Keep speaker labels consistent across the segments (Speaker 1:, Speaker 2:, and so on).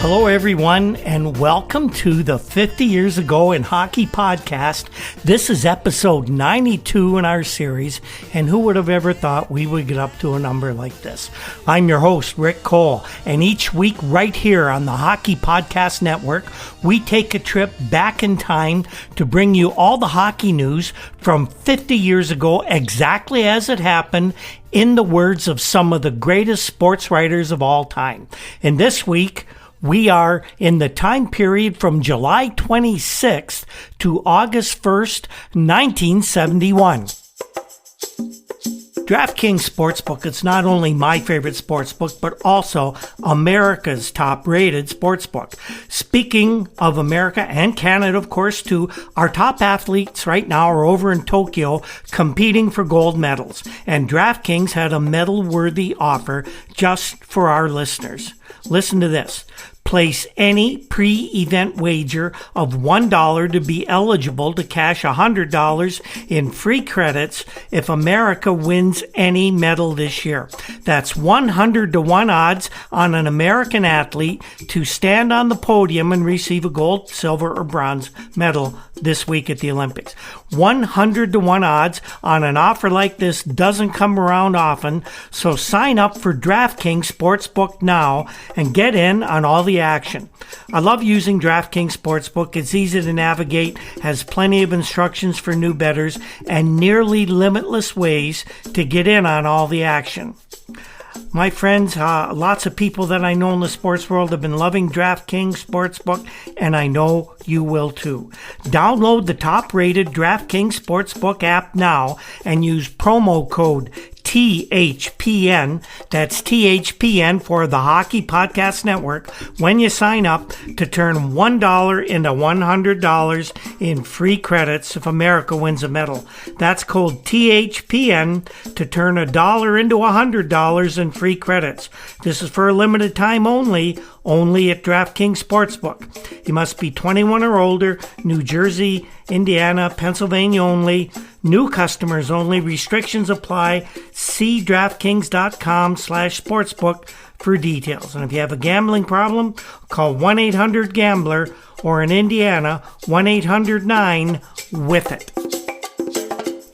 Speaker 1: Hello, everyone, and welcome to the 50 Years Ago in Hockey podcast. This is episode 92 in our series, and who would have ever thought we would get up to a number like this? I'm your host, Rick Cole, and each week right here on the Hockey Podcast Network, we take a trip back in time to bring you all the hockey news from 50 years ago, exactly as it happened, in the words of some of the greatest sports writers of all time. And this week, we are in the time period from July 26th to August 1st, 1971. DraftKings Sportsbook, it's not only my favorite sportsbook, but also America's top-rated sportsbook. Speaking of America and Canada, of course, too, our top athletes right now are over in Tokyo competing for gold medals. And DraftKings had a medal-worthy offer just for our listeners. Listen to this. Place any pre-event wager of $1 to be eligible to cash $100 in free credits if America wins any medal this year. That's 100-1 odds on an American athlete to stand on the podium and receive a gold, silver, or bronze medal this week at the Olympics. 100-1 odds on an offer like this doesn't come around often, so sign up for DraftKings Sportsbook now and get in on all the action. I love using DraftKings Sportsbook. It's easy to navigate, has plenty of instructions for new bettors, and nearly limitless ways to get in on all the action. My friends, lots of people that I know in the sports world have been loving DraftKings Sportsbook, and I know you will too. Download the top-rated DraftKings Sportsbook app now and use promo code THPN, that's THPN for the Hockey Podcast Network, when you sign up to turn $1 into $100 in free credits if America wins a medal. That's code THPN to turn $1 into $100 in free credits. This is for a limited time only at DraftKings Sportsbook. You must be 21 or older, New Jersey, Indiana, Pennsylvania only. New customers only. Restrictions apply. See DraftKings.com/sportsbook for details. And if you have a gambling problem, call 1-800-GAMBLER or in Indiana, 1-800-9-WITH-IT.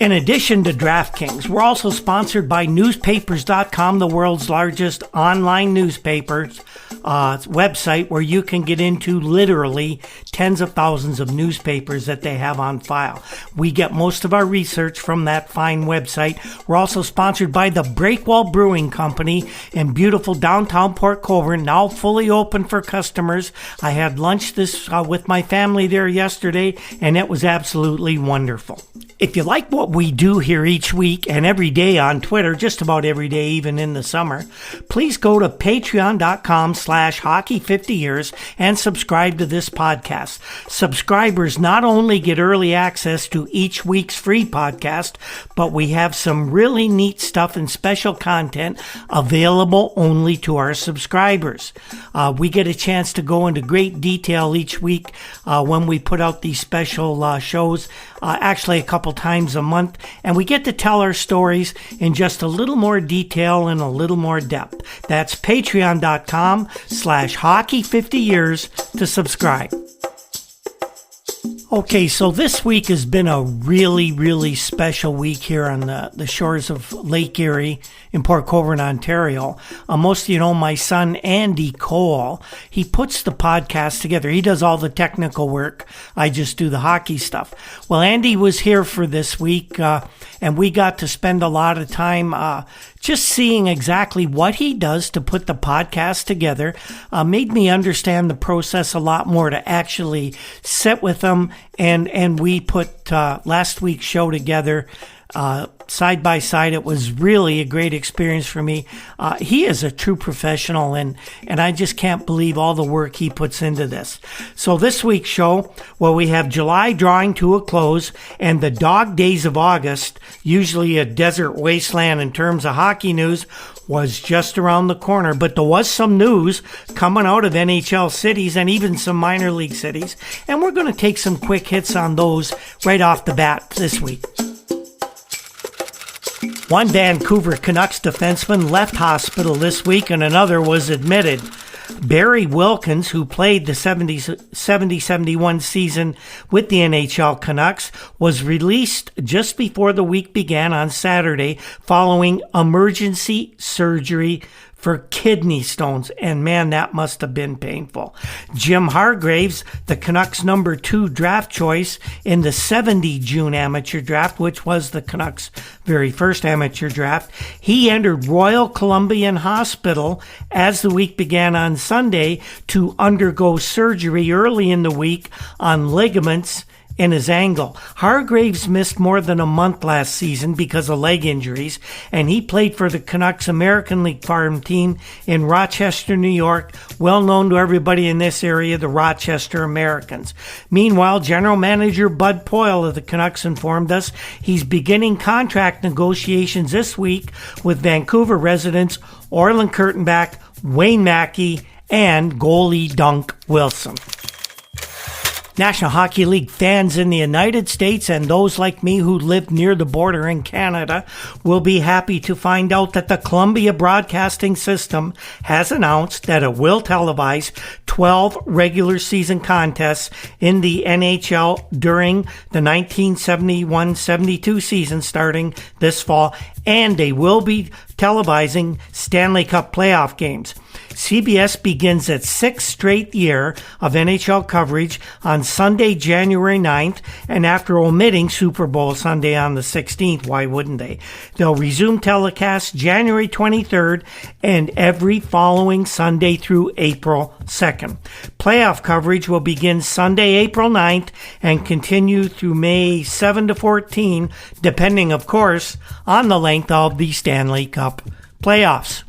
Speaker 1: In addition to DraftKings, we're also sponsored by Newspapers.com, the world's largest online newspapers website where you can get into literally tens of thousands of newspapers that they have on file. We get most of our research from that fine website. We're also sponsored by the Breakwall Brewing Company in beautiful downtown Port Colborne, now fully open for customers. I had lunch with my family there yesterday, and it was absolutely wonderful. If you like what we do here each week and every day on Twitter, just about every day, even in the summer, please go to patreon.com/hockey50years and subscribe to this podcast. Subscribers not only get early access to each week's free podcast, but we have some really neat stuff and special content available only to our subscribers. We get a chance to go into great detail each week when we put out these special shows, actually a couple times a month, and we get to tell our stories in just a little more detail and a little more depth. That's patreon.com/hockey50years to subscribe. Okay, so this week has been a really, really special week here on the shores of Lake Erie in Port Colborne, Ontario. Most of you know my son, Andy Cole. He puts the podcast together. He does all the technical work. I just do the hockey stuff. Well, Andy was here for this week, and we got to spend a lot of time just seeing exactly what he does to put the podcast together. Made me understand the process a lot more, to actually sit with him, and we put last week's show together side by side. It was really a great experience for me. He is a true professional, and I just can't believe all the work he puts into this. So this week's show, well, we have July drawing to a close, and the dog days of August, usually a desert wasteland in terms of hockey news, was just around the corner. But there was some news coming out of NHL cities and even some minor league cities, and we're going to take some quick hits on those right off the bat this week. One Vancouver Canucks defenseman left hospital this week and another was admitted. Barry Wilkins, who played the 70-71 season with the NHL Canucks, was released just before the week began on Saturday following emergency surgery for kidney stones. And man, that must have been painful. Jim Hargraves, the Canucks number 2 draft choice in the 70 June amateur draft, which was the Canucks' very first amateur draft, he entered Royal Columbian Hospital as the week began on Sunday to undergo surgery early in the week on ligaments in his ankle. Hargraves missed more than a month last season because of leg injuries, and he played for the Canucks American League farm team in Rochester, New York, well known to everybody in this area, the Rochester Americans. Meanwhile, General Manager Bud Poyle of the Canucks informed us he's beginning contract negotiations this week with Vancouver residents Orland Kurtenbach, Wayne Mackey, and goalie Dunk Wilson. National Hockey League fans in the United States and those like me who live near the border in Canada will be happy to find out that the Columbia Broadcasting System has announced that it will televise 12 regular season contests in the NHL during the 1971-72 season starting this fall, and they will be televising Stanley Cup playoff games. CBS begins its 6th straight year of NHL coverage on Sunday, January 9th, and after omitting Super Bowl Sunday on the 16th, why wouldn't they? They'll resume telecasts January 23rd and every following Sunday through April 2nd. Playoff coverage will begin Sunday, April 9th and continue through May 7 to 14, depending, of course, on the length of the Stanley Cup playoffs.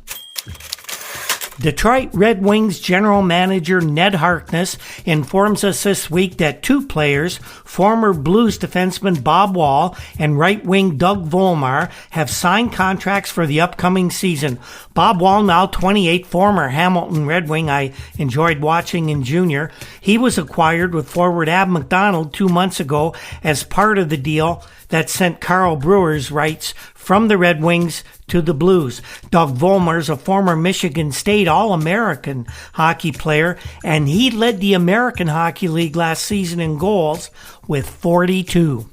Speaker 1: Detroit Red Wings general manager Ned Harkness informs us this week that 2 players, former Blues defenseman Bob Wall and right wing Doug Volmar, have signed contracts for the upcoming season. Bob Wall, now 28, former Hamilton Red Wing I enjoyed watching in junior. He was acquired with forward Ab McDonald 2 months ago as part of the deal that sent Carl Brewer's rights from the Red Wings to the Blues. Doug Volmar's a former Michigan State All-American hockey player, and he led the American Hockey League last season in goals with 42.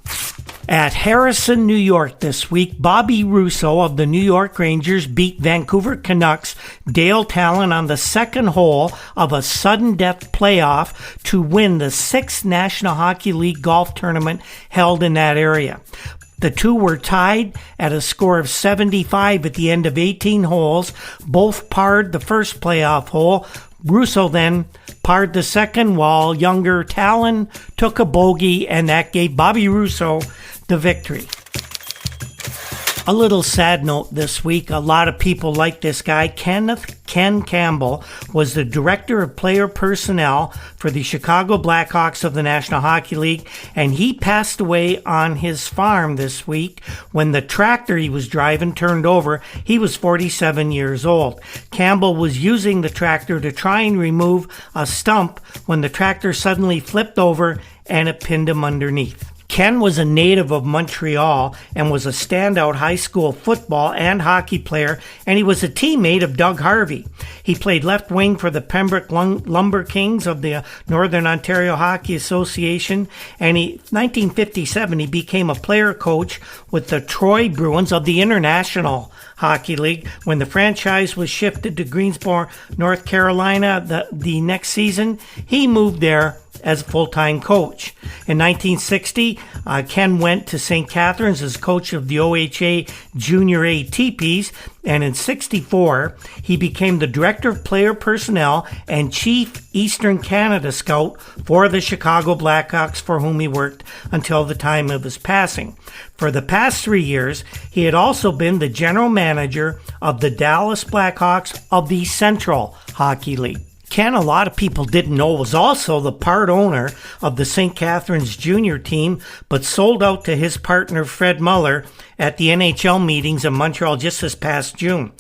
Speaker 1: At Harrison, New York this week, Bobby Russo of the New York Rangers beat Vancouver Canucks Dale Talon on the second hole of a sudden death playoff to win the 6th National Hockey League golf tournament held in that area. The two were tied at a score of 75 at the end of 18 holes. Both parred the first playoff hole. Russo then parred the second, while younger Talon took a bogey, and that gave Bobby Russo the victory. A little sad note this week. A lot of people like this guy. Ken Campbell was the director of player personnel for the Chicago Blackhawks of the National Hockey League, and he passed away on his farm this week when the tractor he was driving turned over. He was 47 years old. Campbell was using the tractor to try and remove a stump when the tractor suddenly flipped over and it pinned him underneath. Ken was a native of Montreal and was a standout high school football and hockey player, and he was a teammate of Doug Harvey. He played left wing for the Pembroke Lumber Kings of the Northern Ontario Hockey Association, and in 1957 he became a player coach with the Troy Bruins of the International Hockey League. When the franchise was shifted to Greensboro, North Carolina the next season, he moved there as a full-time coach. In 1960, Ken went to St. Catharines as coach of the OHA Junior A Teepees, and in 64, he became the director of player personnel and chief Eastern Canada scout for the Chicago Blackhawks, for whom he worked until the time of his passing. For the past 3 years, he had also been the general manager of the Dallas Blackhawks of the Central Hockey League. Ken, a lot of people didn't know, was also the part owner of the St. Catharines junior team, but sold out to his partner Fred Muller at the NHL meetings in Montreal just this past June.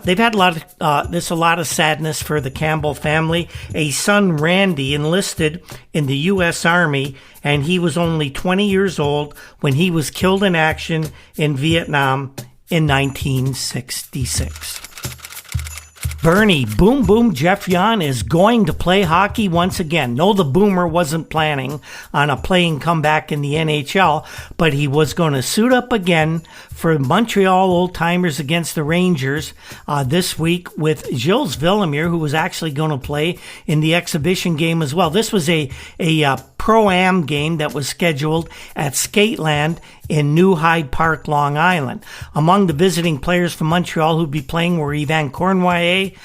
Speaker 1: They've had a lot of sadness for the Campbell family. A son, Randy, enlisted in the U.S. Army, and he was only 20 years old when he was killed in action in Vietnam in 1966. Bernie Boom Boom Geoffrion is going to play hockey once again. No, the Boomer wasn't planning on a playing comeback in the NHL, but he was going to suit up again for Montreal Old Timers against the Rangers this week with Gilles Villemure, who was actually going to play in the exhibition game as well. This was a Pro-Am game that was scheduled at Skateland in New Hyde Park, Long Island. Among the visiting players from Montreal who'd be playing were Yvan Cournoyer,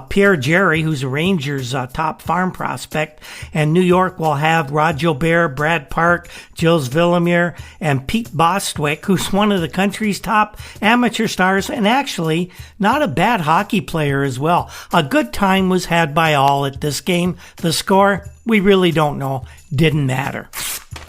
Speaker 1: Pierre Jerry, who's a Rangers top farm prospect, and New York will have Rod Gilbert, Brad Park, Gilles Villemure, and Pete Bostwick, who's one of the country's top amateur stars and actually not a bad hockey player as well. A good time was had by all at this game. The score, we really don't know. Didn't matter.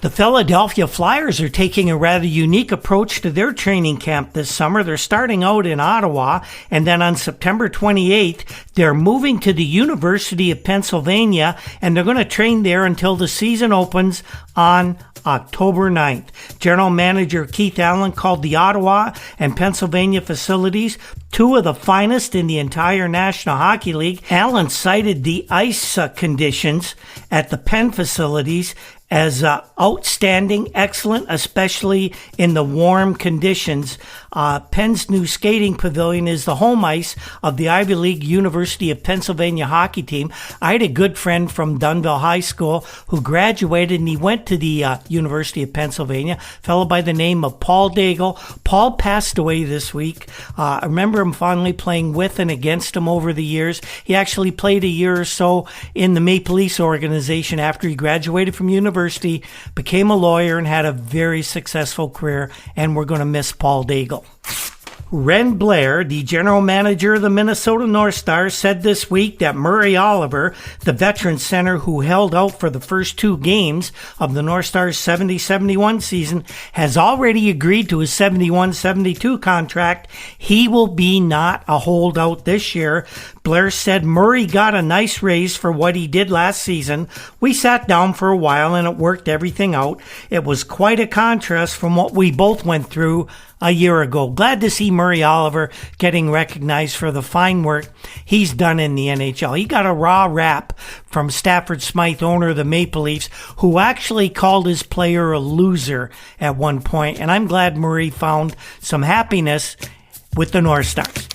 Speaker 1: The Philadelphia Flyers are taking a rather unique approach to their training camp this summer. They're starting out in Ottawa, and then on September 28th, they're moving to the University of Pennsylvania, and they're going to train there until the season opens on October 9th. General Manager Keith Allen called the Ottawa and Pennsylvania facilities two of the finest in the entire National Hockey League. Allen cited the ice conditions at the Penn facilities as outstanding, excellent, especially in the warm conditions. Penn's new skating pavilion is the home ice of the Ivy League University of Pennsylvania hockey team. I had a good friend from Dunville High School who graduated, and he went to the University of Pennsylvania, a fellow by the name of Paul Daigle. Paul passed away this week. I remember him fondly playing with and against him over the years. He actually played a year or so in the Maple Leafs organization after he graduated from university, became a lawyer, and had a very successful career, and we're going to miss Paul Daigle. Ren Blair, the general manager of the Minnesota North Stars, said this week that Murray Oliver, the veteran center who held out for the first two games of the North Stars 70-71 season, has already agreed to his 71-72 contract. He will be not a holdout this year. Blair said Murray got a nice raise for what he did last season. We sat down for a while and it worked everything out. It was quite a contrast from what we both went through a year ago. Glad to see Murray Oliver getting recognized for the fine work he's done in the NHL. He got a raw rap from Stafford Smythe, owner of the Maple Leafs, who actually called his player a loser at one point, and I'm glad Murray found some happiness with the North Stars.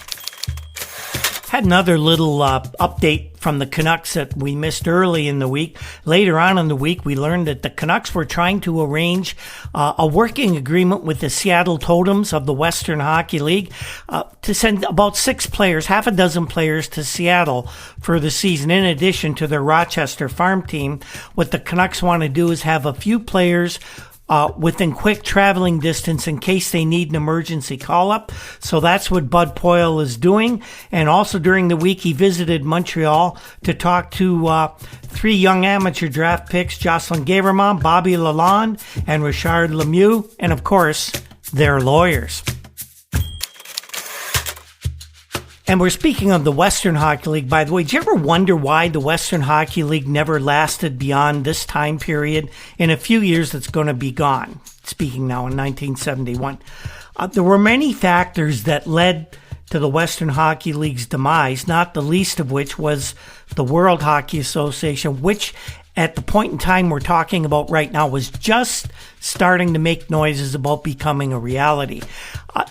Speaker 1: Had another little update from the Canucks that we missed early in the week. Later on in the week, we learned that the Canucks were trying to arrange a working agreement with the Seattle Totems of the Western Hockey League to send about 6 players, half a dozen players, to Seattle for the season, in addition to their Rochester farm team. What the Canucks want to do is have a few players within quick traveling distance in case they need an emergency call-up. So that's what Bud Poyle is doing. And also during the week, he visited Montreal to talk to 3 young amateur draft picks, Jocelyn Gavermont, Bobby Lalonde, and Richard Lemieux, and of course, their lawyers. And we're speaking of the Western Hockey League, by the way. Did you ever wonder why the Western Hockey League never lasted beyond this time period? In a few years, it's going to be gone. Speaking now in 1971. There were many factors that led to the Western Hockey League's demise, not the least of which was the World Hockey Association, which at the point in time we're talking about right now was just starting to make noises about becoming a reality.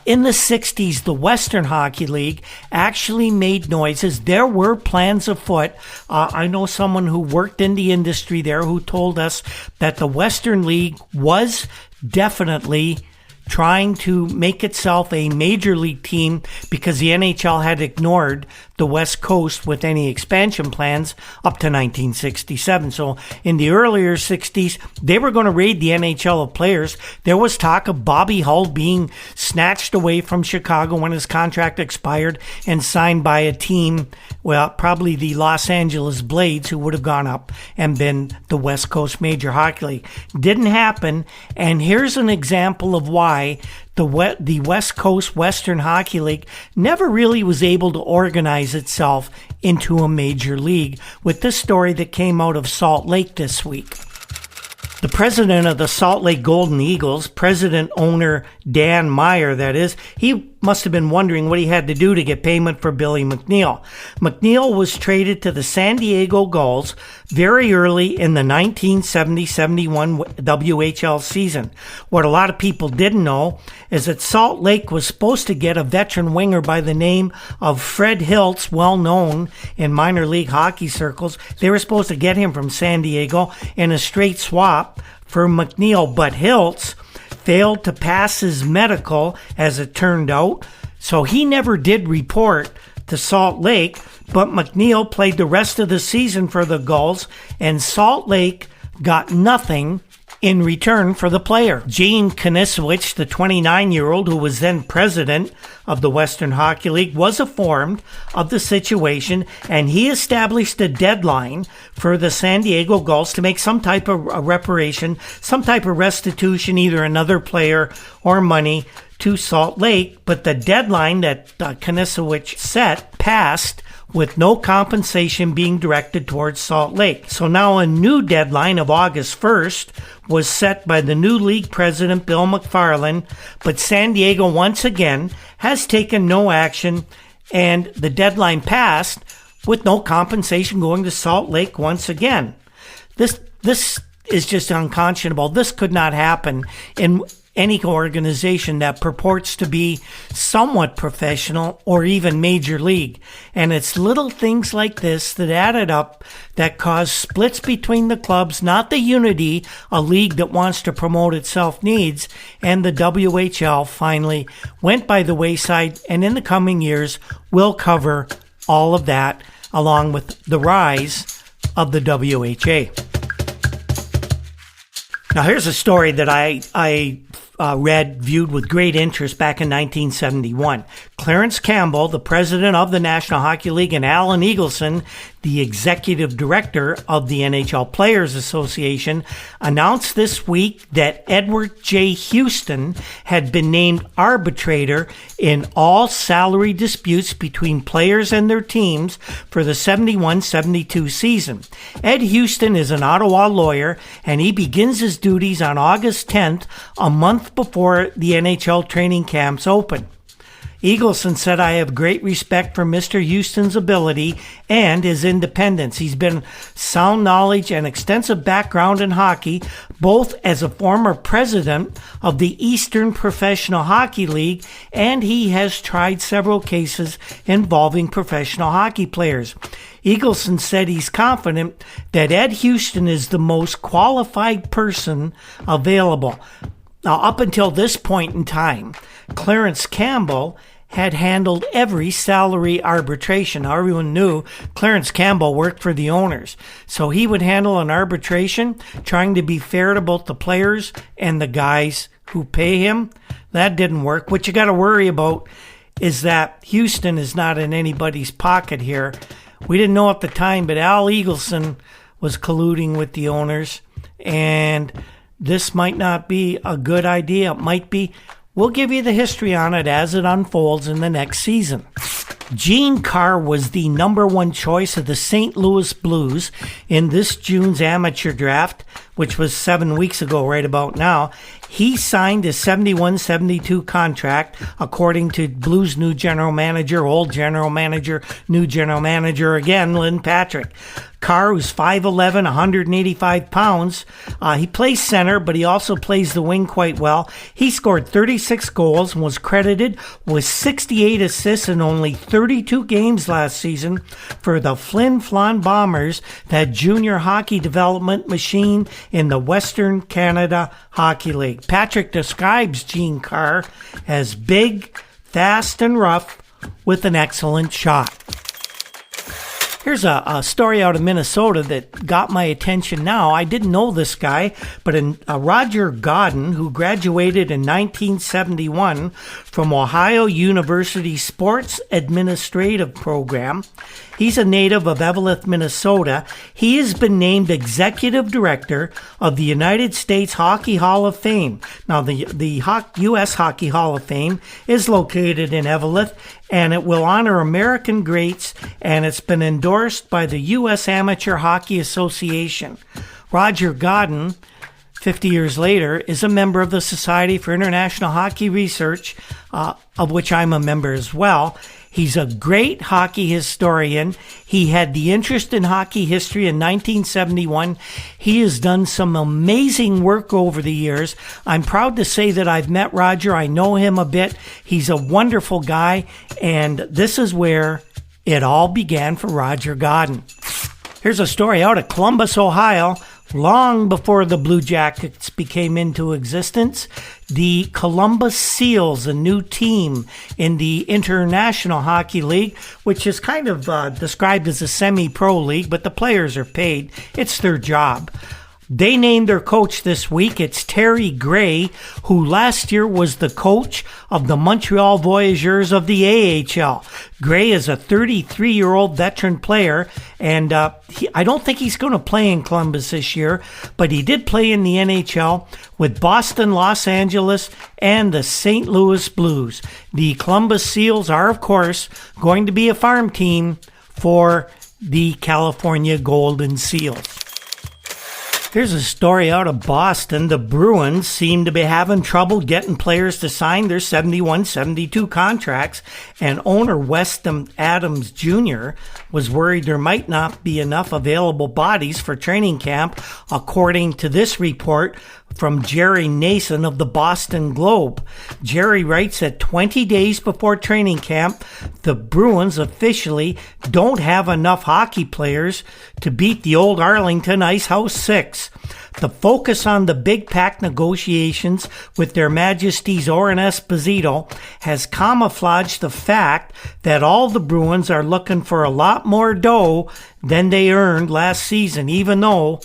Speaker 1: In the 60s, the Western Hockey League actually made noises. There were plans afoot. I know someone who worked in the industry there who told us that the Western League was definitely trying to make itself a major league team because the NHL had ignored the West Coast with any expansion plans up to 1967. So in the earlier 60s, they were going to raid the NHL of players. There was talk of Bobby Hull being snatched away from Chicago when his contract expired and signed by a team, well, probably the Los Angeles Blades, who would have gone up and been the West Coast Major Hockey League. Didn't happen, and here's an example of why the West Coast Western Hockey League never really was able to organize itself into a major league, with this story that came out of Salt Lake this week. The president of the Salt Lake Golden Eagles, president owner Dan Meyer, that is, he must have been wondering what he had to do to get payment for Billy McNeil. McNeil was traded to the San Diego Gulls very early in the 1970-71 WHL season. What a lot of people didn't know is that Salt Lake was supposed to get a veteran winger by the name of Fred Hiltz, well known in minor league hockey circles. They were supposed to get him from San Diego in a straight swap for McNeil, but Hiltz failed to pass his medical, as it turned out, so he never did report to Salt Lake, but McNeil played the rest of the season for the Gulls, and Salt Lake got nothing in return for the player. Gene Konisewicz, the 29-year-old who was then president of the Western Hockey League, was informed of the situation, and he established a deadline for the San Diego Gulls to make some type of reparation, some type of restitution, either another player or money to Salt Lake. But the deadline that Konisewicz set passed with no compensation being directed towards Salt Lake. So now a new deadline of August 1st was set by the new league president, Bill McFarland, but San Diego once again has taken no action, and the deadline passed with no compensation going to Salt Lake once again. This is just unconscionable. This could not happen in any organization that purports to be somewhat professional or even major league. And it's little things like this that added up that cause splits between the clubs, not the unity a league that wants to promote itself needs. And the WHL finally went by the wayside, and in the coming years we'll cover all of that along with the rise of the WHA. Now here's a story that I viewed with great interest back in 1971. Clarence Campbell, the president of the National Hockey League, and Alan Eagleson, the executive director of the NHL Players Association, announced this week that Edward J. Houston had been named arbitrator in all salary disputes between players and their teams for the 71-72 season. Ed Houston is an Ottawa lawyer, and he begins his duties on August 10th, a month before the NHL training camps open. Eagleson said, "I have great respect for Mr. Houston's ability and his independence. He's been sound knowledge and extensive background in hockey, both as a former president of the Eastern Professional Hockey League, and he has tried several cases involving professional hockey players." Eagleson said he's confident that Ed Houston is the most qualified person available. Now, up until this point in time, Clarence Campbell had handled every salary arbitration. Now, everyone knew Clarence Campbell worked for the owners, so he would handle an arbitration, trying to be fair to both the players and the guys who pay him. That didn't work. What you got to worry about is that Houston is not in anybody's pocket here. We didn't know at the time, but Al Eagleson was colluding with the owners, and this might not be a good idea. It might be. We'll give you the history on it as it unfolds in the next season. Gene Carr was the number one choice of the St. Louis Blues in this June's amateur draft, which was 7 weeks ago right about now. He signed a 71-72 contract, according to Blues new general manager, old general manager, new general manager again, Lynn Patrick. Carr, who's 5'11", 185 pounds. He plays center, but he also plays the wing quite well. He scored 36 goals and was credited with 68 assists in only 32 games last season for the Flin Flon Bombers, that junior hockey development machine in the Western Canada Hockey League. Patrick describes Gene Carr as big, fast, and rough with an excellent shot. Here's a story out of Minnesota that got my attention now. I didn't know this guy, but Roger Godden, who graduated in 1971 from Ohio University Sports Administrative Program. He's a native of Eveleth, Minnesota. He has been named Executive Director of the United States Hockey Hall of Fame. Now, the U.S. Hockey Hall of Fame is located in Eveleth, and it will honor American greats, and it's been endorsed by the U.S. Amateur Hockey Association. Roger Godden 50 years later, is a member of the Society for International Hockey Research, of which I'm a member as well. He's a great hockey historian. He had the interest in hockey history in 1971. He has done some amazing work over the years. I'm proud to say that I've met Roger. I know him a bit. He's a wonderful guy, and this is where it all began for Roger Godden. Here's a story out of Columbus, Ohio. Long before the Blue Jackets became into existence, the Columbus Seals, a new team in the International Hockey League, which is kind of described as a semi-pro league, but the players are paid. It's their job. They named their coach this week. It's Terry Gray, who last year was the coach of the Montreal Voyageurs of the AHL. Gray is a 33-year-old veteran player, and I don't think he's going to play in Columbus this year, but he did play in the NHL with Boston, Los Angeles, and the St. Louis Blues. The Columbus Seals are, of course, going to be a farm team for the California Golden Seals. Here's a story out of Boston. The Bruins seem to be having trouble getting players to sign their 71-72 contracts, and owner Weston Adams Jr. was worried there might not be enough available bodies for training camp, according to this report from Jerry Nason of the Boston Globe. Jerry writes that 20 days before training camp, the Bruins officially don't have enough hockey players to beat the old Arlington Icehouse Six. The focus on the big pack negotiations with their Majesties Oren Esposito has camouflaged the fact that all the Bruins are looking for a lot more dough than they earned last season, even though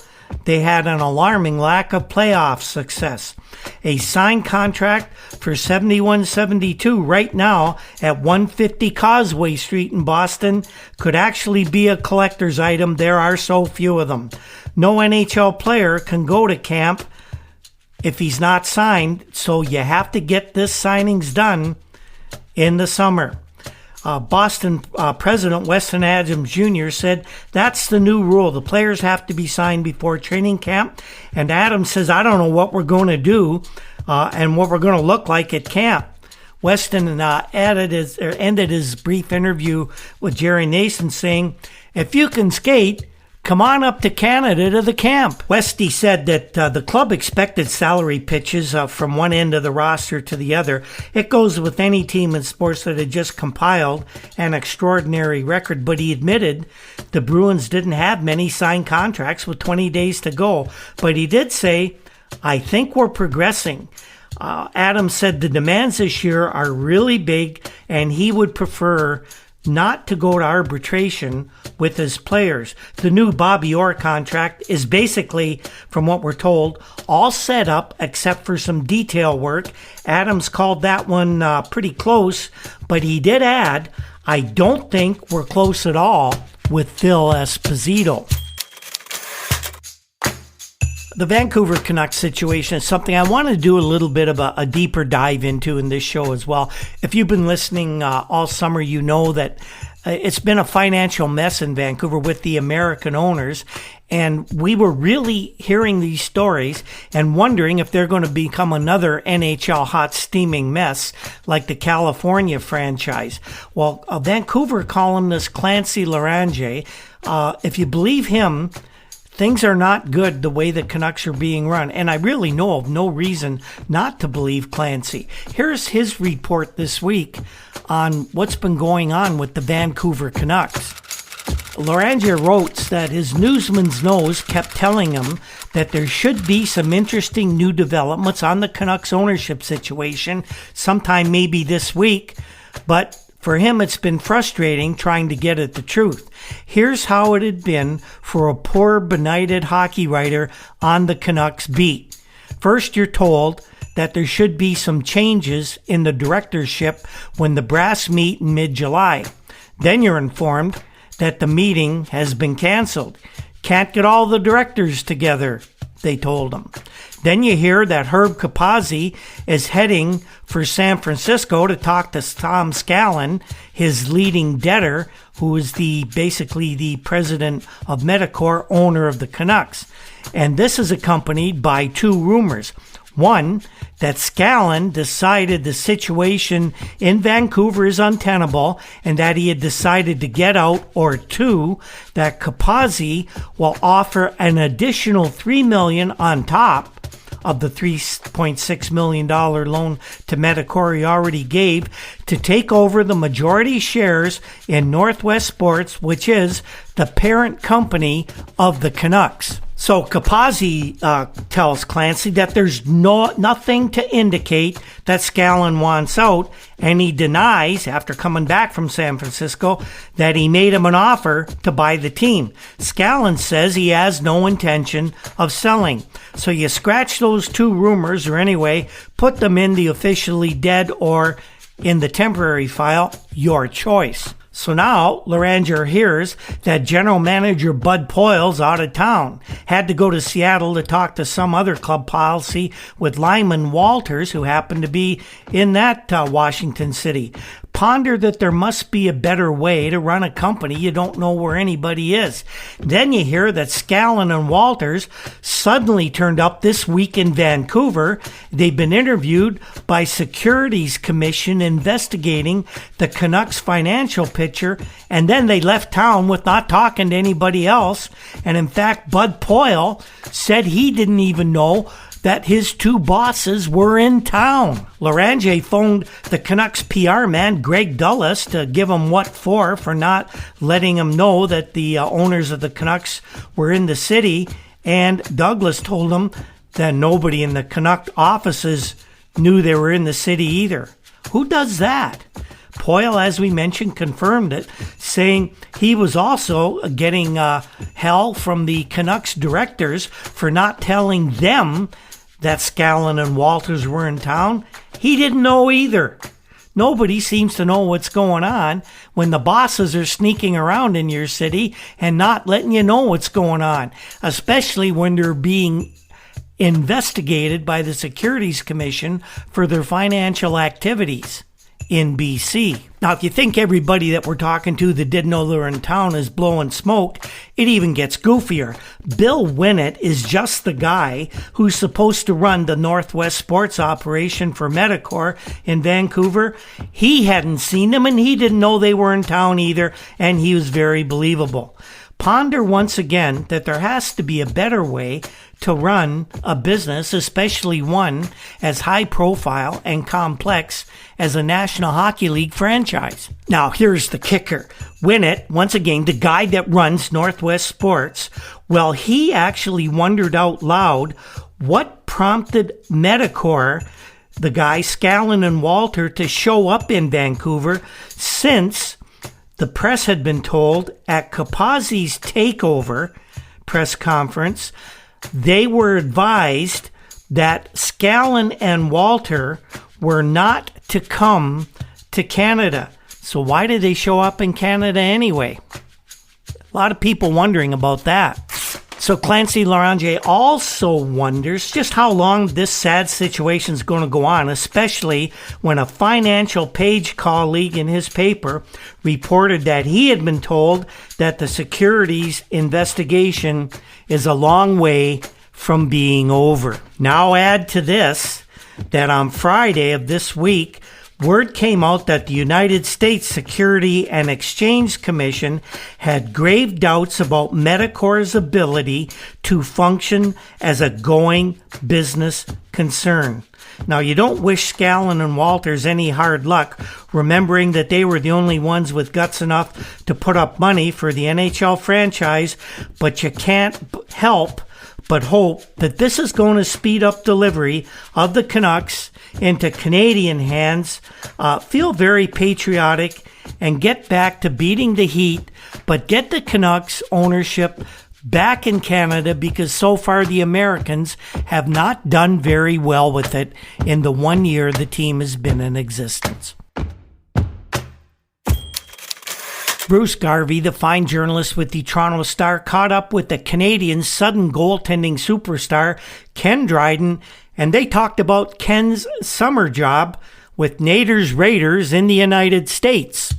Speaker 1: they had an alarming lack of playoff success. A signed contract for 71-72 right now at 150 Causeway Street in Boston could actually be a collector's item. There are so few of them. No NHL player can go to camp if he's not signed, so you have to get this signings done in the summer. Boston President Weston Adams Jr. said that's the new rule. The players have to be signed before training camp. And Adams says, I don't know what we're going to do and what we're going to look like at camp. Weston ended his brief interview with Jerry Nason saying, if you can skate, come on up to Canada to the camp. Westy said that the club expected salary pitches from one end of the roster to the other. It goes with any team in sports that had just compiled an extraordinary record, but he admitted the Bruins didn't have many signed contracts with 20 days to go. But he did say, I think we're progressing. Adams said the demands this year are really big, and he would prefer not to go to arbitration with his players. The new Bobby Orr contract is basically, from what we're told, all set up except for some detail work. Adams called that one pretty close, but he did add, I don't think we're close at all with Phil Esposito. The Vancouver Canucks situation is something I want to do a little bit of a deeper dive into in this show as well. If you've been listening all summer, you know that it's been a financial mess in Vancouver with the American owners. And we were really hearing these stories and wondering if they're going to become another NHL hot steaming mess like the California franchise. Well, Vancouver columnist Clancy Larange, if you believe him, things are not good the way the Canucks are being run, and I really know of no reason not to believe Clancy. Here's his report this week on what's been going on with the Vancouver Canucks. Larange wrote that his newsman's nose kept telling him that there should be some interesting new developments on the Canucks ownership situation sometime maybe this week, but for him, it's been frustrating trying to get at the truth. Here's how it had been for a poor, benighted hockey writer on the Canucks beat. First, you're told that there should be some changes in the directorship when the brass meet in mid-July. Then you're informed that the meeting has been canceled. Can't get all the directors together. they told him. Then you hear that Herb Capazzi is heading for San Francisco to talk to Tom Scallon, his leading debtor, who is basically the president of Medicor, owner of the Canucks. And this is accompanied by two rumors. One, that Scallon decided the situation in Vancouver is untenable and that he had decided to get out, or two, that Capazzi will offer an additional $3 million on top of the $3.6 million loan to Medicor he already gave to take over the majority shares in Northwest Sports, which is the parent company of the Canucks. So Capazzi tells Clancy that there's nothing to indicate that Scallon wants out, and he denies, after coming back from San Francisco, that he made him an offer to buy the team. Scallon says he has no intention of selling. So you scratch those two rumors, or anyway, put them in the officially dead or in the temporary file, your choice. So now, Laranger hears that general manager Bud Poile's out of town. Had to go to Seattle to talk to some other club policy with Lyman Walters, who happened to be in that Washington City. Ponder that there must be a better way to run a company you don't know where anybody is. Then you hear that Scallon and Walters suddenly turned up this week in Vancouver. They've been interviewed by Securities Commission investigating the Canucks financial picture, and then they left town with not talking to anybody else. And in fact, Bud Poile said he didn't even know that his two bosses were in town. Laranger phoned the Canucks PR man, Greg Dulles, to give him what for not letting him know that the owners of the Canucks were in the city. And Douglas told him that nobody in the Canuck offices knew they were in the city either. Who does that? Poile, as we mentioned, confirmed it, saying he was also getting hell from the Canucks directors for not telling them that Scallon and Walters were in town. He didn't know either. Nobody seems to know what's going on when the bosses are sneaking around in your city and not letting you know what's going on, especially when they're being investigated by the Securities Commission for their financial activities in BC. Now, if you think everybody that we're talking to that didn't know they were in town is blowing smoke, it even gets goofier. Bill Winnett is just the guy who's supposed to run the Northwest Sports operation for Medicor in Vancouver. He hadn't seen them, and he didn't know they were in town either, and he was very believable. Ponder once again that there has to be a better way to run a business, especially one as high profile and complex as a National Hockey League franchise. Now, here's the kicker. Winnett, once again, the guy that runs Northwest Sports, well, he actually wondered out loud what prompted Medicor, the guy Scallon and Walter, to show up in Vancouver, since the press had been told at Capazzi's takeover press conference, they were advised that Scallon and Walter were not to come to Canada. So why did they show up in Canada anyway? A lot of people wondering about that. So Clancy Laranger also wonders just how long this sad situation is going to go on, especially when a Financial Page colleague in his paper reported that he had been told that the securities investigation is a long way from being over. Now add to this that on Friday of this week, word came out that the United States Security and Exchange Commission had grave doubts about Medicor's ability to function as a going business concern. Now, you don't wish Scallon and Walters any hard luck, remembering that they were the only ones with guts enough to put up money for the NHL franchise, but you can't help but hope that this is going to speed up delivery of the Canucks into Canadian hands, feel very patriotic, and get back to beating the Heat, but get the Canucks ownership back in Canada, because so far the Americans have not done very well with it in the 1 year the team has been in existence. Bruce Garvey, the fine journalist with the Toronto Star, caught up with the Canadian sudden goaltending superstar Ken Dryden, and they talked about Ken's summer job with Nader's Raiders in the United States.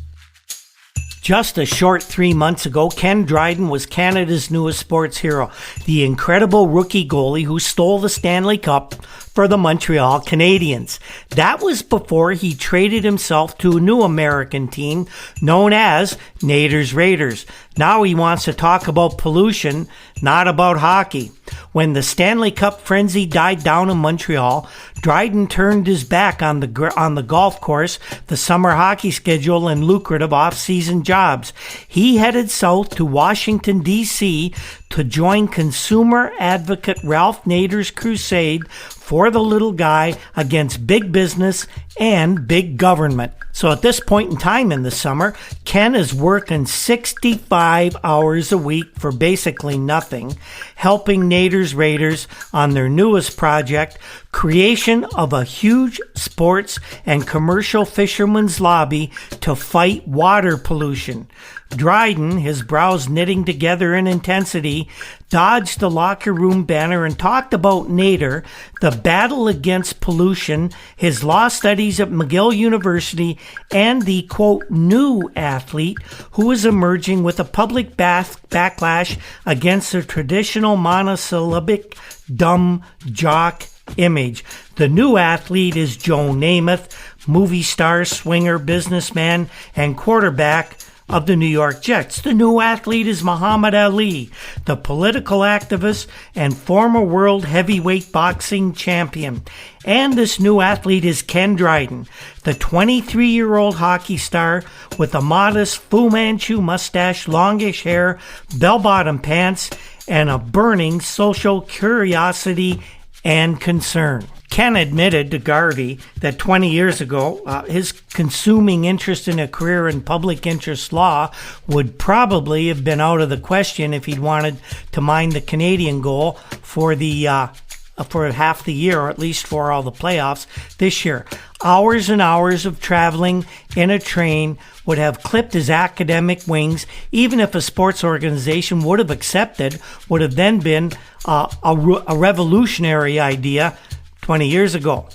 Speaker 1: Just a short 3 months ago, Ken Dryden was Canada's newest sports hero, the incredible rookie goalie who stole the Stanley Cup for the Montreal Canadiens. That was before he traded himself to a new American team known as Nader's Raiders. Now he wants to talk about pollution, not about hockey. When the Stanley Cup frenzy died down in Montreal, Dryden turned his back on the golf course, the summer hockey schedule, and lucrative off-season jobs. He headed south to Washington, D.C. to join consumer advocate Ralph Nader's crusade for the little guy against big business and big government. So at this point in time in the summer, Ken is working 65 hours a week for basically nothing, helping Nader's Raiders on their newest project, creation of a huge sports and commercial fisherman's lobby to fight water pollution. Dryden, his brows knitting together in intensity, dodged the locker room banner and talked about Nader, the battle against pollution, his law studies at McGill University, and the, quote, new athlete who is emerging with a public backlash against the traditional monosyllabic dumb jock image. The new athlete is Joe Namath, movie star, swinger, businessman, and quarterback of the New York Jets. The new athlete is Muhammad Ali, the political activist and former world heavyweight boxing champion. And this new athlete is Ken Dryden, the 23-year-old hockey star with a modest Fu Manchu mustache, longish hair, bell-bottom pants, and a burning social curiosity and concern. Ken admitted to Garvey that 20 years ago, his consuming interest in a career in public interest law would probably have been out of the question if he'd wanted to mind the Canadian goal for half the year, or at least for all the playoffs this year. Hours and hours of traveling in a train would have clipped his academic wings, even if a sports organization would have then been a revolutionary idea 20 years ago.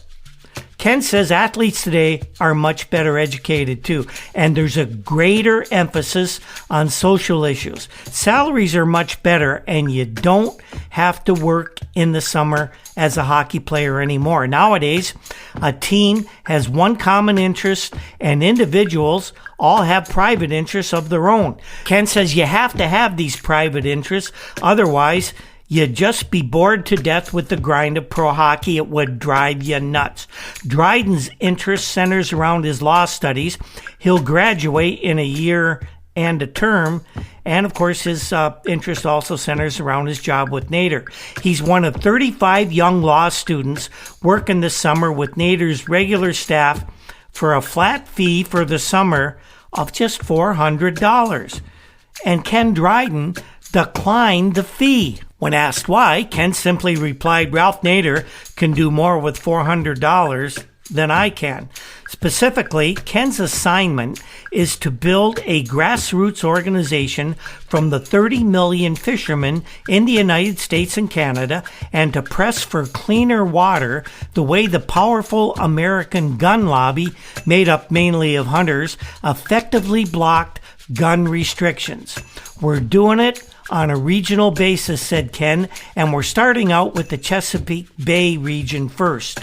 Speaker 1: Ken says athletes today are much better educated too, and there's a greater emphasis on social issues. Salaries are much better, and you don't have to work in the summer as a hockey player anymore. Nowadays, a team has one common interest, and individuals all have private interests of their own. Ken says you have to have these private interests, otherwise you'd just be bored to death with the grind of pro hockey. It would drive you nuts. Dryden's interest centers around his law studies. He'll graduate in a year and a term. And, of course, his interest also centers around his job with Nader. He's one of 35 young law students working this summer with Nader's regular staff for a flat fee for the summer of just $400. And Ken Dryden declined the fee. When asked why, Ken simply replied, "Ralph Nader can do more with $400 than I can." Specifically, Ken's assignment is to build a grassroots organization from the 30 million fishermen in the United States and Canada, and to press for cleaner water the way the powerful American gun lobby, made up mainly of hunters, effectively blocked gun restrictions. "We're doing it on a regional basis," said Ken, "and we're starting out with the Chesapeake Bay region first.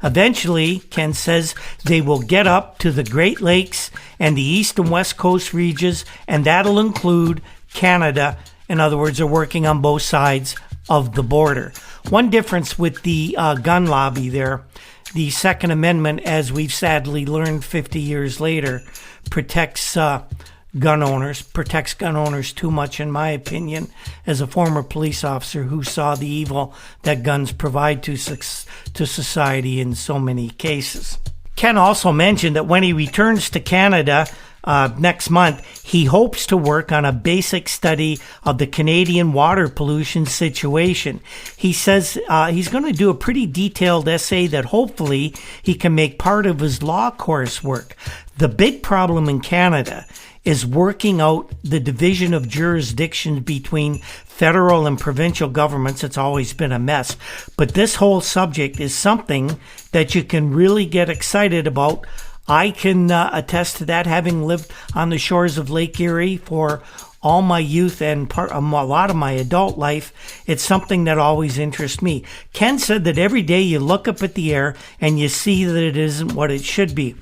Speaker 1: Eventually," Ken says, "they will get up to the Great Lakes and the East and West Coast regions, and that'll include Canada." In other words, they're working on both sides of the border. One difference with the gun lobby there, the Second Amendment, as we've sadly learned 50 years later, protects gun owners too much, in my opinion, as a former police officer who saw the evil that guns provide to society in so many cases. Ken also mentioned that when he returns to Canada next month, he hopes to work on a basic study of the Canadian water pollution situation. He says he's going to do a pretty detailed essay that hopefully he can make part of his law coursework. The big problem in Canada is working out the division of jurisdiction between federal and provincial governments. It's always been a mess. But this whole subject is something that you can really get excited about. I can attest to that, having lived on the shores of Lake Erie for all my youth and a lot of my adult life. It's something that always interests me. Ken said that every day you look up at the air and you see that it isn't what it should be.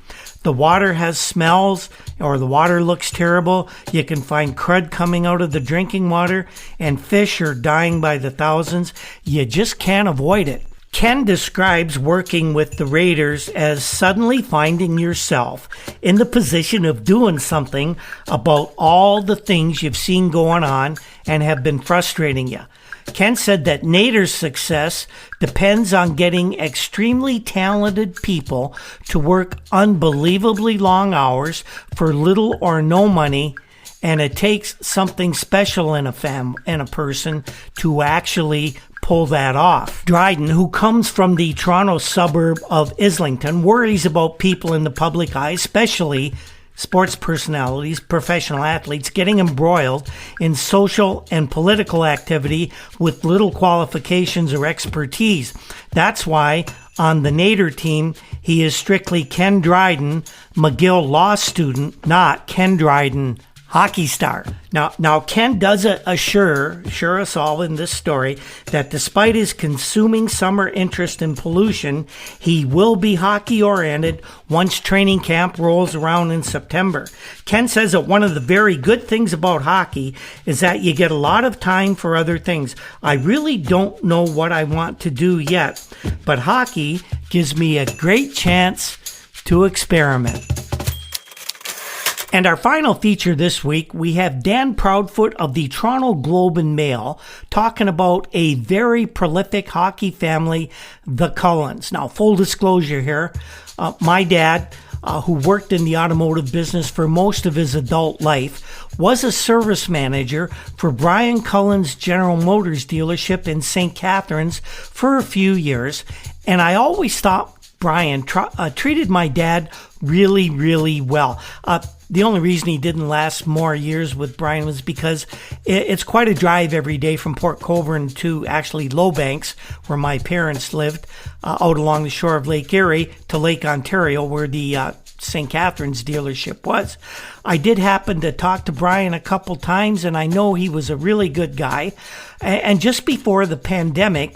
Speaker 1: The water has smells, or the water looks terrible. You can find crud coming out of the drinking water, and fish are dying by the thousands. You just can't avoid it. Ken describes working with the Raiders as suddenly finding yourself in the position of doing something about all the things you've seen going on and have been frustrating you. Ken said that Nader's success depends on getting extremely talented people to work unbelievably long hours for little or no money, and it takes something special in a person to actually pull that off. Dryden, who comes from the Toronto suburb of Islington, worries about people in the public eye, especially sports personalities, professional athletes, getting embroiled in social and political activity with little qualifications or expertise. That's why on the Nader team, he is strictly Ken Dryden, McGill law student, not Ken Dryden, hockey star. Now Ken does assure us all in this story that despite his consuming summer interest in pollution, he will be hockey-oriented once training camp rolls around in September. Ken says that one of the very good things about hockey is that you get a lot of time for other things. I really don't know what I want to do yet, but hockey gives me a great chance to experiment. And our final feature this week, we have Dan Proudfoot of the Toronto Globe and Mail talking about a very prolific hockey family, the Cullens. Now, full disclosure here, my dad, who worked in the automotive business for most of his adult life, was a service manager for Brian Cullen's General Motors dealership in St. Catharines for a few years. And I always thought Brian treated my dad really, really well. The only reason he didn't last more years with Brian was because it's quite a drive every day from Port Colborne to actually Lowbanks, where my parents lived, out along the shore of Lake Erie, to Lake Ontario, where the St. Catharines dealership was. I did happen to talk to Brian a couple times, and I know he was a really good guy. And just before the pandemic,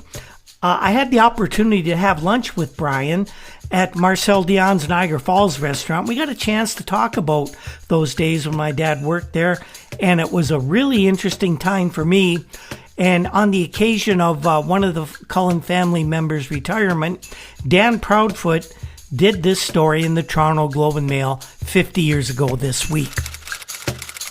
Speaker 1: I had the opportunity to have lunch with Brian at Marcel Dion's Niagara Falls restaurant. We got a chance to talk about those days when my dad worked there, and it was a really interesting time for me. And on the occasion of one of the Cullen family members' retirement, Dan Proudfoot did this story in the Toronto Globe and Mail 50 years ago this week.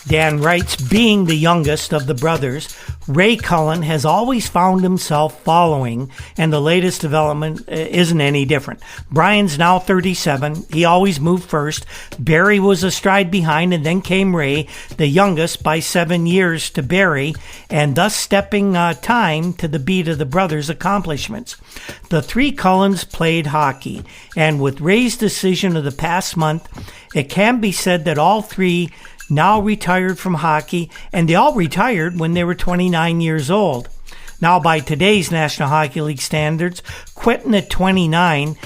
Speaker 1: Dan writes, being the youngest of the brothers, Ray Cullen has always found himself following, and the latest development isn't any different. Brian's now 37. He always moved first. Barry was a stride behind, and then came Ray, the youngest, by 7 years to Barry, and thus stepping time to the beat of the brothers' accomplishments. The three Cullens played hockey, and with Ray's decision of the past month, it can be said that all three now retired from hockey, and they all retired when they were 29 years old. Now, by today's National Hockey League standards, quitting at 29,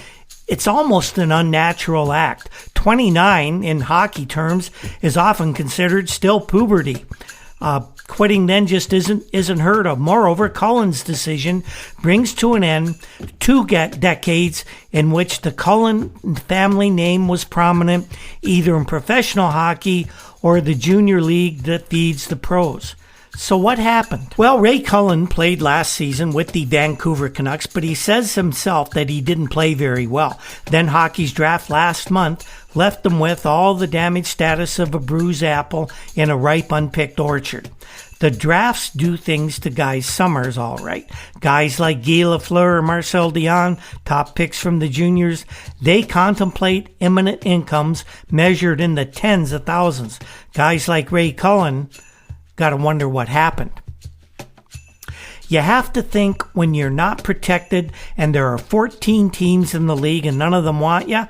Speaker 1: it's almost an unnatural act. 29 in hockey terms is often considered still puberty. Quitting then just isn't heard of. Moreover, Cullen's decision brings to an end 2 decades in which the Cullen family name was prominent, either in professional hockey or the junior league that feeds the pros. So what happened? Well, Ray Cullen played last season with the Vancouver Canucks, but he says himself that he didn't play very well. Then hockey's draft last month left him with all the damaged status of a bruised apple in a ripe, unpicked orchard. The drafts do things to guys' summers, all right. Guys like Guy Lafleur or Marcel Dion, top picks from the juniors, they contemplate imminent incomes measured in the tens of thousands. Guys like Ray Cullen gotta wonder what happened. You have to think when you're not protected and there are 14 teams in the league and none of them want you,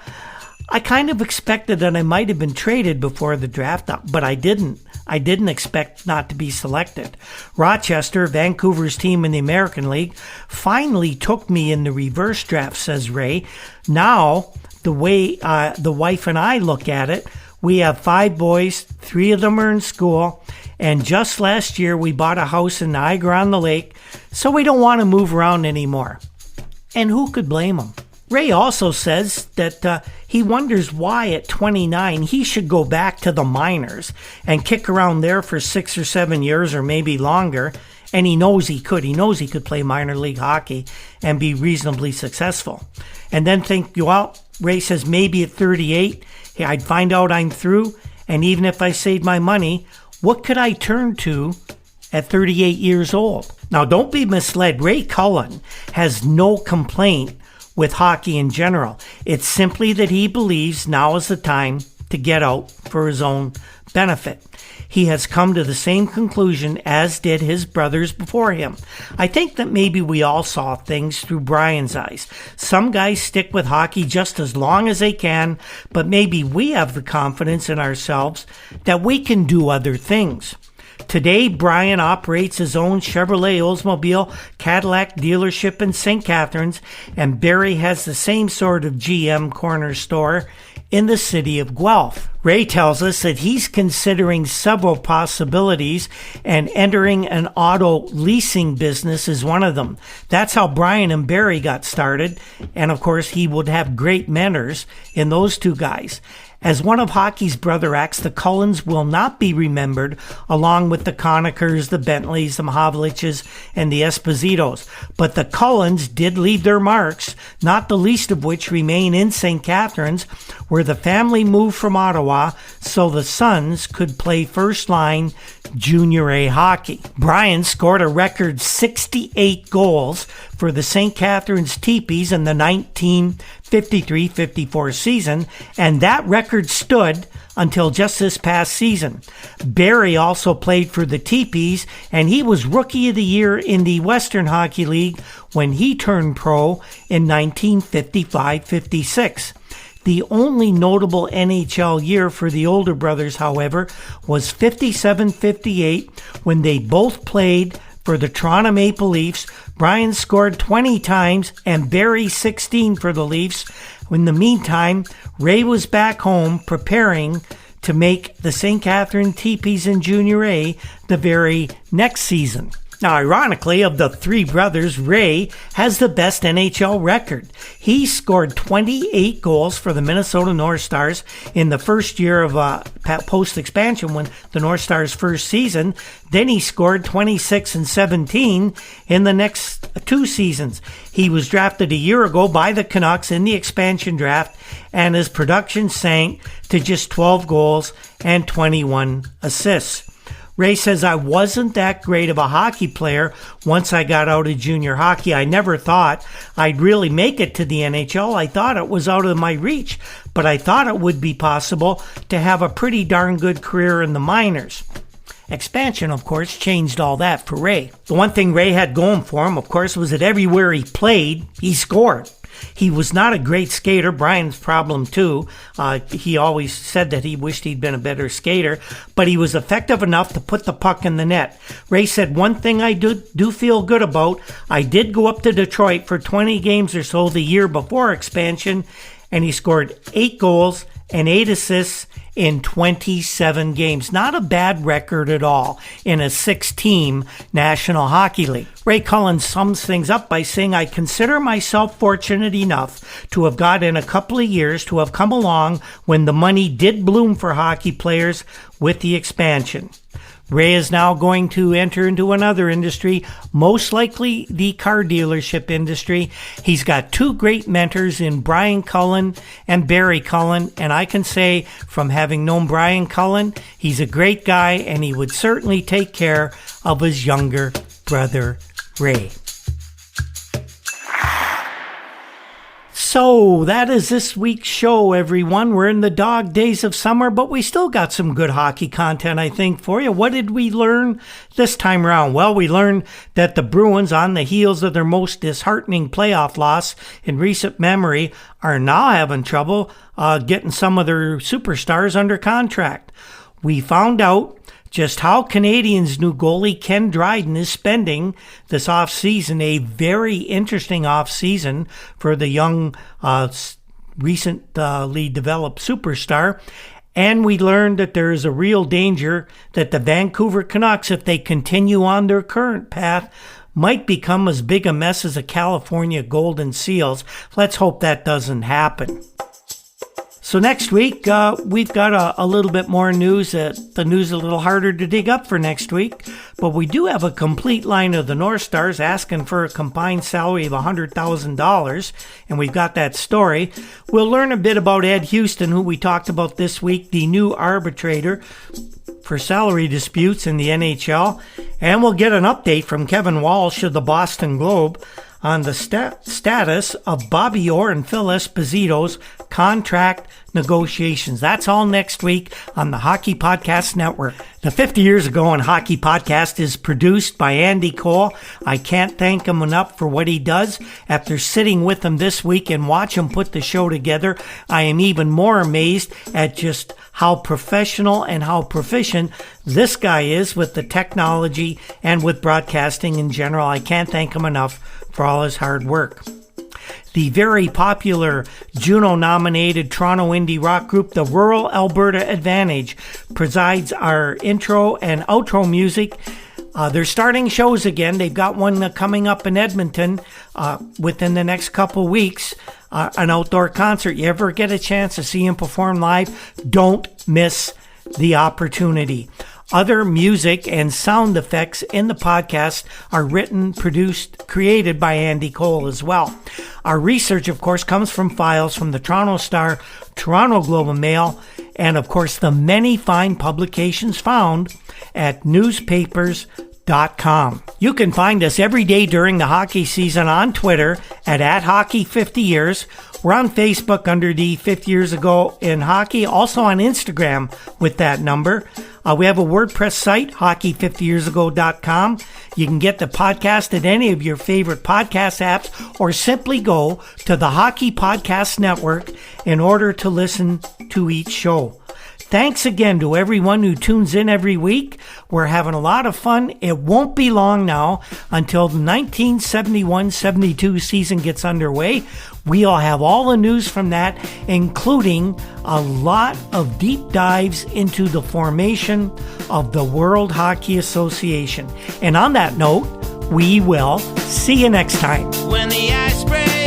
Speaker 1: I kind of expected that I might have been traded before the draft, but I didn't. I didn't expect not to be selected. Rochester, Vancouver's team in the American League, finally took me in the reverse draft, says Ray. Now, the way the wife and I look at it, we have 5 boys, 3 of them are in school, and just last year we bought a house in Niagara-on-the-Lake, so we don't want to move around anymore. And who could blame them? Ray also says that he wonders why at 29 he should go back to the minors and kick around there for 6 or 7 years or maybe longer. And he knows he could. He knows he could play minor league hockey and be reasonably successful. And then think, well, Ray says maybe at 38, I'd find out I'm through. And even if I saved my money, what could I turn to at 38 years old? Now, don't be misled. Ray Cullen has no complaint with hockey in general. It's simply that he believes now is the time to get out for his own benefit. He has come to the same conclusion as did his brothers before him. I think that maybe we all saw things through Brian's eyes. Some guys stick with hockey just as long as they can, but maybe we have the confidence in ourselves that we can do other things. Today, Brian operates his own Chevrolet Oldsmobile Cadillac dealership in St. Catharines, and Barry has the same sort of GM corner store in the city of Guelph. Ray tells us that he's considering several possibilities, and entering an auto leasing business is one of them. That's how Brian and Barry got started, and of course he would have great mentors in those two guys. As one of hockey's brother acts, the Cullens will not be remembered along with the Conakers, the Bentleys, the Mahavliches, and the Espositos. But the Cullens did leave their marks, not the least of which remain in St. Catharines, where the family moved from Ottawa so the sons could play first-line Junior A hockey. Brian scored a record 68 goals for the St. Catharines Teepees in the 1953-54 season, and that record stood until just this past season. Barry also played for the Teepees, and he was Rookie of the Year in the Western Hockey League when he turned pro in 1955-56. The only notable NHL year for the older brothers, however, was 57-58 when they both played for the Toronto Maple Leafs. Brian scored 20 times and Barry 16 for the Leafs. In the meantime, Ray was back home preparing to make the St. Catharines Teepees in Junior A the very next season. Now, ironically, of the 3 brothers, Ray has the best NHL record. He scored 28 goals for the Minnesota North Stars in the first year of post-expansion, when the North Stars' first season. Then he scored 26 and 17 in the next 2 seasons. He was drafted a year ago by the Canucks in the expansion draft, and his production sank to just 12 goals and 21 assists. Ray says, I wasn't that great of a hockey player once I got out of junior hockey. I never thought I'd really make it to the NHL. I thought it was out of my reach, but I thought it would be possible to have a pretty darn good career in the minors. Expansion, of course, changed all that for Ray. The one thing Ray had going for him, of course, was that everywhere he played, he scored. He was not a great skater. Brian's problem, too. He always said that he wished he'd been a better skater, but he was effective enough to put the puck in the net. Ray said, one thing I do feel good about, I did go up to Detroit for 20 games or so the year before expansion, and he scored 8 goals and 8 assists in 27 games. Not a bad record at all in a 6-team National Hockey League. Ray Cullen sums things up by saying, I consider myself fortunate enough to have got in a couple of years to have come along when the money did bloom for hockey players with the expansion. Ray is now going to enter into another industry, most likely the car dealership industry. He's got 2 great mentors in Brian Cullen and Barry Cullen, and I can say from having known Brian Cullen, he's a great guy, and he would certainly take care of his younger brother, Ray. So that is this week's show, everyone. We're in the dog days of summer, but we still got some good hockey content, I think, for you. What did we learn this time around? Well, we learned that the Bruins, on the heels of their most disheartening playoff loss in recent memory, are now having trouble getting some of their superstars under contract. We found out just how Canadians' new goalie Ken Dryden is spending this offseason, a very interesting offseason for the young, recently developed superstar. And we learned that there is a real danger that the Vancouver Canucks, if they continue on their current path, might become as big a mess as the California Golden Seals. Let's hope that doesn't happen. So next week, we've got a little bit more news. The news is a little harder to dig up for next week, but we do have a complete line of the North Stars asking for a combined salary of $100,000, and we've got that story. We'll learn a bit about Ed Houston, who we talked about this week, the new arbitrator for salary disputes in the NHL, and we'll get an update from Kevin Walsh of the Boston Globe on the status of Bobby Orr and Phil Esposito's contract negotiations. That's all next week on the Hockey Podcast Network. The 50 Years Ago in Hockey Podcast is produced by Andy Cole. I can't thank him enough for what he does. After sitting with him this week and watch him put the show together, I am even more amazed at just how professional and how proficient this guy is with the technology and with broadcasting in general. I can't thank him enough for all his hard work. The very popular Juno-nominated Toronto indie rock group, the Rural Alberta Advantage, provides our intro and outro music. They're starting shows again. They've got one coming up in Edmonton within the next couple weeks, an outdoor concert. You ever get a chance to see him perform live, don't miss the opportunity. Other music and sound effects in the podcast are written, produced, created by Andy Cole as well. Our research, of course, comes from files from the Toronto Star, Toronto Globe and Mail, and, of course, the many fine publications found at newspapers.com. You can find us every day during the hockey season on Twitter at @Hockey50Years. We're on Facebook under the 50 Years Ago in Hockey, also on Instagram with that number. We have a WordPress site, hockey50yearsago.com. You can get the podcast at any of your favorite podcast apps or simply go to the Hockey Podcast Network in order to listen to each show. Thanks again to everyone who tunes in every week. We're having a lot of fun. It won't be long now until the 1971-72 season gets underway. We'll have all the news from that, including a lot of deep dives into the formation of the World Hockey Association. And on that note, we will see you next time.
Speaker 2: When the ice breaks